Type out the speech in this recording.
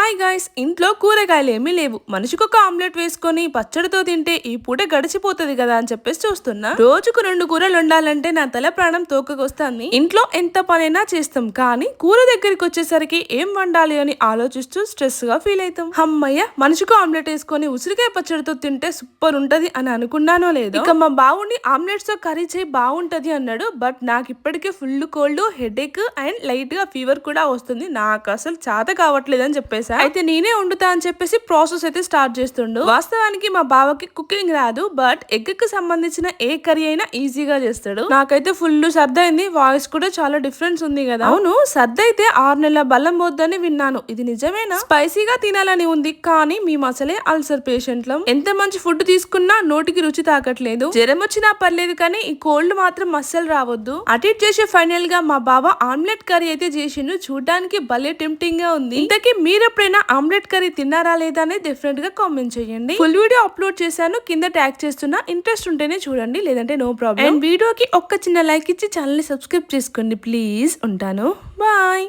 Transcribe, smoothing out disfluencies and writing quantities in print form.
Hi guys, ఇంట్లో కూరగాయలు ఏమీ లేవు. మనిషికొక ఆమ్లెట్ వేసుకొని పచ్చడితో తింటే ఈ పూట గడిచిపోతుంది కదా అని చెప్పేసి చూస్తున్నా. రోజుకు 2 కూరలు వండాలంటే నా తల ప్రాణం తోకకొస్తుంది. ఇంట్లో ఎంత పనైనా చేస్తాం, కానీ కూర దగ్గరికి వచ్చేసరికి ఏం వండాలి అని ఆలోచిస్తూ స్ట్రెస్ గా ఫీల్ అవుతాం. అమ్మయ్య, మనిషికి ఆమ్లెట్ వేసుకొని ఉసిరికాయ పచ్చడితో తింటే సూపర్ ఉంటది అని అనుకున్నానో లేదో, ఇక మా బావుని ఆమ్లెట్స్ తో కర్రీ చేయి బాగుంటది అన్నాడు. బట్ నాకు ఇప్పటికే full cold, headache and light గా ఫీవర్ కూడా వస్తుంది. నాకు అసలు చేత కావట్లేదు అని చెప్పేసి అయితే నేనే వండుతా అని చెప్పేసి ప్రాసెస్ అయితే స్టార్ట్ చేస్తుండు. వాస్తవానికి మా బావకి కుకింగ్ రాదు, బట్ ఎగ్ కి సంబంధించిన ఏ కర్రీ అయినా ఈజీగా చేస్తాడు. నాకైతే ఫుల్ సర్దైంది, వాయిస్ కూడా చాలా డిఫరెన్స్ ఉంది కదా. అవును, సర్దైతే 6 నెలల బలం పోద్దని విన్నాను, ఇది నిజమేనా? స్పైసీగా తినాలని ఉంది, కానీ మేము అసలే అల్సర్ పేషెంట్లం. ఎంత మంచి ఫుడ్ తీసుకున్నా నోటికి రుచి తాకట్లేదు. జ్వరం వచ్చినా పర్లేదు, కానీ ఈ కోల్డ్ మాత్రం అస్సలు రావద్దు. అటెండ్ చేసే ఫైనల్ గా మా బావ ఆమ్లెట్ కర్రీ అయితే చేసిండు. చూడడానికి భలే టెంప్టింగ్ గా ఉంది. ఇంతకీ మీరు ఎప్పుడైనా ఆమ్లెట్ కర్రీ తిన్నారా లేదా అనేది డెఫినెట్ గా కామెంట్ చేయండి. ఫుల్ వీడియో అప్లోడ్ చేశాను, కింద ట్యాగ్ చేస్తున్నా. ఇంట్రెస్ట్ ఉంటేనే చూడండి, లేదంటే నో ప్రాబ్లం. అండ్ వీడియోకి ఒక్క చిన్న లైక్ ఇచ్చి ఛానల్ ని సబ్స్క్రైబ్ చేసుకోండి ప్లీజ్. ఉంటాను, బాయ్.